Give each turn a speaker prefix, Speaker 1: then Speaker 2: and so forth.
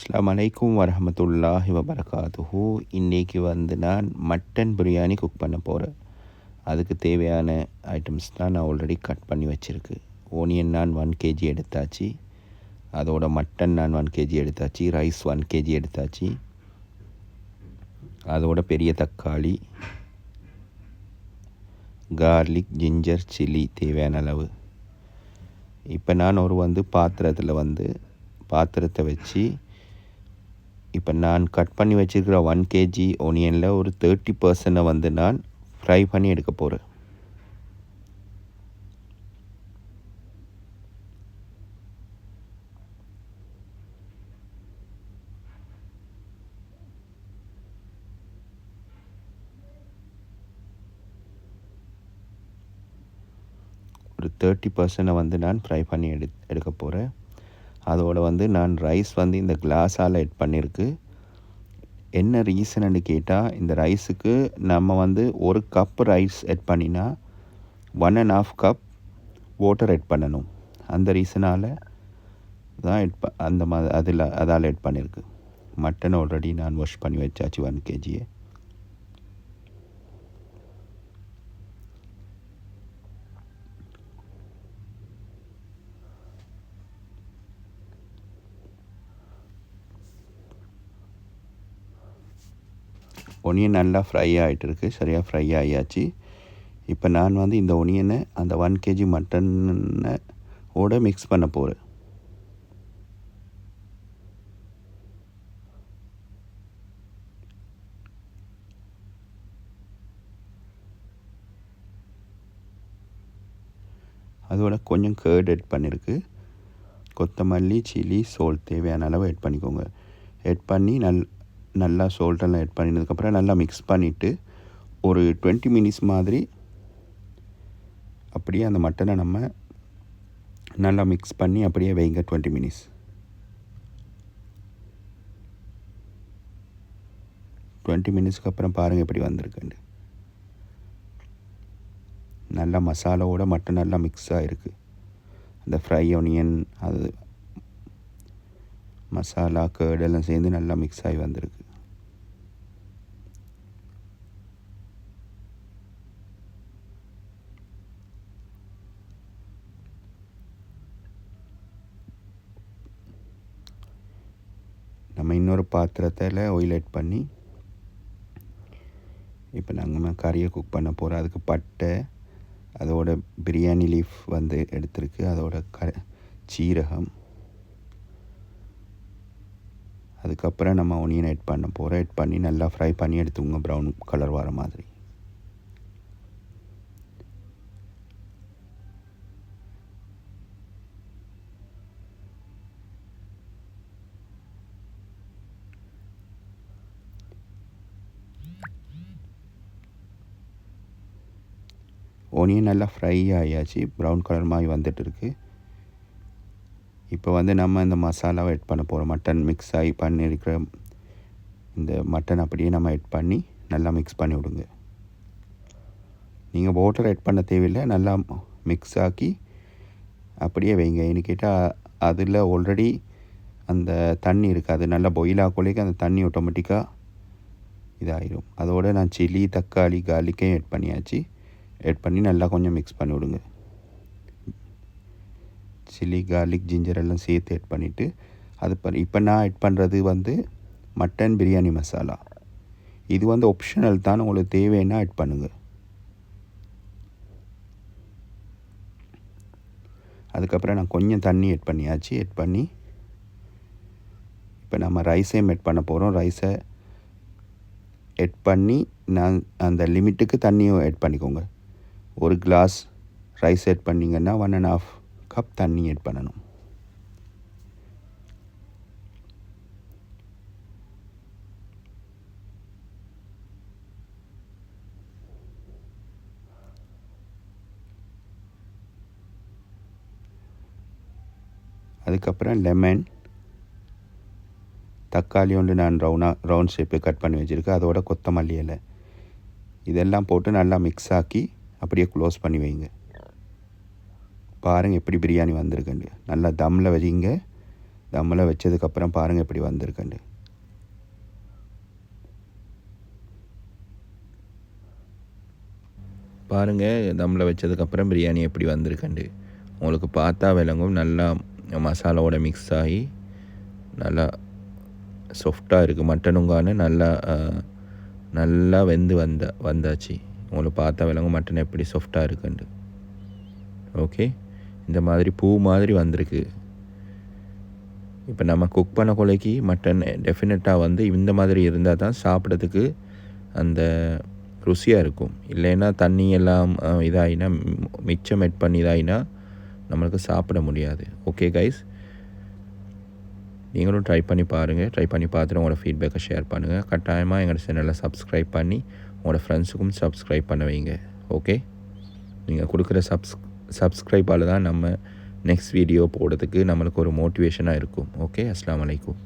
Speaker 1: அஸ்ஸலாமு அலைக்கும் வரஹ்மத்துல்லாஹி வபரகாத்துஹு. இன்றைக்கி நான் மட்டன் பிரியாணி குக் பண்ண போகிறேன். அதுக்கு தேவையான ஐட்டம்ஸ் தான் நான் ஆல்ரெடி கட் பண்ணி வச்சுருக்கு. ஓனியன் நான் 1 kg எடுத்தாச்சு. அதோட மட்டன் நான் 1 kg எடுத்தாச்சு. ரைஸ் 1 kg எடுத்தாச்சு. அதோட பெரிய தக்காளி, கார்லிக், ஜிஞ்சர், சில்லி தேவையான அளவு. இப்போ நான் ஒரு பாத்திரத்தை வச்சு இப்போ நான் கட் பண்ணி வச்சுருக்கிற 1 kg ஒனியனில் ஒரு 30% நான் ஃப்ரை பண்ணி எடுக்க போகிறேன். ஒரு 30% நான் ஃப்ரை பண்ணி எடுக்க போகிறேன். அதோடு நான் ரைஸ் இந்த கிளாஸால் எட் பண்ணியிருக்கு. என்ன ரீசன்னு கேட்டால், இந்த ரைஸுக்கு நம்ம 1 கப் ரைஸ் எட் பண்ணினா 1.5 கப் வாட்டர் எட் பண்ணணும். அந்த ரீசனால் தான் அதால் எட் பண்ணியிருக்கு. மட்டன் ஆல்ரெடி நான் வாஷ் பண்ணி வச்சாச்சு 1 kg. ஒனியன் நல்லா ஃப்ரை ஆகிட்டுருக்கு, சரியாக ஃப்ரை ஆகியாச்சு. இப்போ நான் இந்த ஒனியனை அந்த 1 kg மட்டனோட மிக்ஸ் பண்ண போகிறேன். அதோட கொஞ்சம் கேர்ட் எட் பண்ணியிருக்கு. கொத்தமல்லி, சில்லி, சோல்ட் தேவையான அளவு எட் பண்ணிக்கோங்க. எட் பண்ணி நல்லா சோல்ட்டெல்லாம் எட் பண்ணினதுக்கப்புறம் நல்லா மிக்ஸ் பண்ணிவிட்டு ஒரு 20 மினிட்ஸ் மாதிரி அப்படியே அந்த மட்டனை நம்ம நல்லா மிக்ஸ் பண்ணி அப்படியே வைங்க. 20 மினிட்ஸ். 20 மினிட்ஸ்க்கு அப்புறம் பாருங்கள் எப்படி வந்திருக்குண்டு. நல்லா மசாலாவோட மட்டன் நல்லா மிக்ஸ் ஆகிருக்கு. அந்த ஃப்ரை ஆனியன், அது மசாலா, கேர்டெல்லாம் சேர்ந்து நல்லா மிக்ஸ் ஆகி வந்திருக்கு. நம்ம இன்னொரு பாத்திரத்தில் ஆயில் ஆட் பண்ணி இப்போ நாங்கள் கறியை குக் பண்ண போகிறோம். அதுக்கு பட்டை, அதோட பிரியாணி லீஃப் எடுத்துருக்கு, அதோட சீரகம், அதுக்கப்புறம் நம்ம ஒனியன் ஆட் பண்ண போகிறோம். ஆட் பண்ணி நல்லா ஃப்ரை பண்ணி எடுத்துங்க, ப்ரௌன் கலர் வர மாதிரி. ஒனியன் நல்லா ஃப்ரை ஆகியாச்சு, ப்ரௌன் கலர் மாதிரி வந்துட்டு இருக்கு. இப்போ நம்ம இந்த மசாலாவை ஆட் பண்ண போகிறோம். மட்டன் மிக்ஸ் ஆகி பண்ணியிருக்கிற இந்த மட்டன் அப்படியே நம்ம ஆட் பண்ணி நல்லா மிக்ஸ் பண்ணி விடுங்க. நீங்கள் வாட்டர் ஆட் பண்ண தேவையில்லை, நல்லா மிக்ஸ் ஆக்கி அப்படியே வைங்க. ஏன்னு கேட்டால் அதில் ஆல்ரெடி அந்த தண்ணி இருக்குது, அது நல்லா பாயில் ஆகக்குள்ளேக்கு அந்த தண்ணி ஆட்டோமேட்டிக்காக இதாகிடும். அதோடு நான் சில்லி, தக்காளி, கார்லிக்கையும் ஆட் பண்ணியாச்சு. ஆட் பண்ணி நல்லா கொஞ்சம் மிக்ஸ் பண்ணி விடுங்க. சில்லி, கார்லிக், ஜிஞ்சர் எல்லாம் சேர்த்து ஆட் பண்ணிவிட்டு இப்போ நான் ஆட் பண்ணுறது மட்டன் பிரியாணி மசாலா. இது ஆப்ஷனல் தான், உங்களுக்கு தேவைன்னா ஆட் பண்ணுங்கள். அதுக்கப்புறம் நான் கொஞ்சம் தண்ணி ஆட் பண்ணியாச்சு. ஆட் பண்ணி இப்போ நம்ம ரைஸையும் ஆட் பண்ண போகிறோம். ரைஸை ஆட் பண்ணி நான் அந்த லிமிட்டுக்கு தண்ணியும் ஆட் பண்ணிக்கோங்க. 1 கிளாஸ் ரைஸ் ஆட் பண்ணிங்கன்னா 1.5 கப் தண்ணி ஆட் பண்ணணும். அதுக்கப்புறம் லெமன், தக்காளி நான் ரவுண்ட் ஷேப்பு கட் பண்ணி வச்சுருக்கேன். அதோட கொத்தமல்லி இலை இதெல்லாம் போட்டு நல்லா மிக்ஸ் ஆக்கி அப்படியே க்ளோஸ் பண்ணி வைங்க. பாருங்கள் எப்படி பிரியாணி வந்திருக்குண்டு. நல்லா தம்மில் வச்சிங்க. தம்மில் வச்சதுக்கப்புறம் பாருங்கள் எப்படி வந்திருக்குண்டு. பாருங்கள் தம்மில் வச்சதுக்கப்புறம் பிரியாணி எப்படி வந்திருக்குண்டு. உங்களுக்கு பார்த்தா விளங்கும். நல்லா மசாலாவோட மிக்ஸ் ஆகி நல்லா சாஃப்டாக இருக்குது. மட்டனுங்கான நல்லா வெந்து வந்தாச்சு. உங்களுக்கு பார்த்தா விளங்கும் மட்டன் எப்படி சாஃப்டாக இருக்குண்டு. ஓகே, இந்த மாதிரி பூ மாதிரி வந்திருக்கு. இப்போ நம்ம குக் பண்ண கொலைக்கு மட்டன் டெஃபினட்டாக வந்து இந்த மாதிரி இருந்தால் தான் சாப்பிட்றதுக்கு அந்த ருசியாக இருக்கும். இல்லைன்னா தண்ணி எல்லாம் இதாகினா மிச்சம் எட் பண்ணி இதாகினா நம்மளுக்கு சாப்பிட முடியாது. ஓகே கைஸ், நீங்களும் ட்ரை பண்ணி பாருங்கள். ட்ரை பண்ணி பார்த்துட்டு உங்களோட ஃபீட்பேக்கை ஷேர் பண்ணுங்கள். கட்டாயமாக எங்களோட சேனலை சப்ஸ்கிரைப் பண்ணி உங்களோட ஃப்ரெண்ட்ஸுக்கும் சப்ஸ்கிரைப் பண்ண வைங்க. ஓகே, நீங்கள் கொடுக்குற சப்ஸ்கிரைபால் தான் நம்ம நெக்ஸ்ட் வீடியோ போடுறதுக்கு நம்மளுக்கு ஒரு மோட்டிவேஷனாக இருக்கும். ஓகே, அஸ்ஸலாமு அலைக்கும்.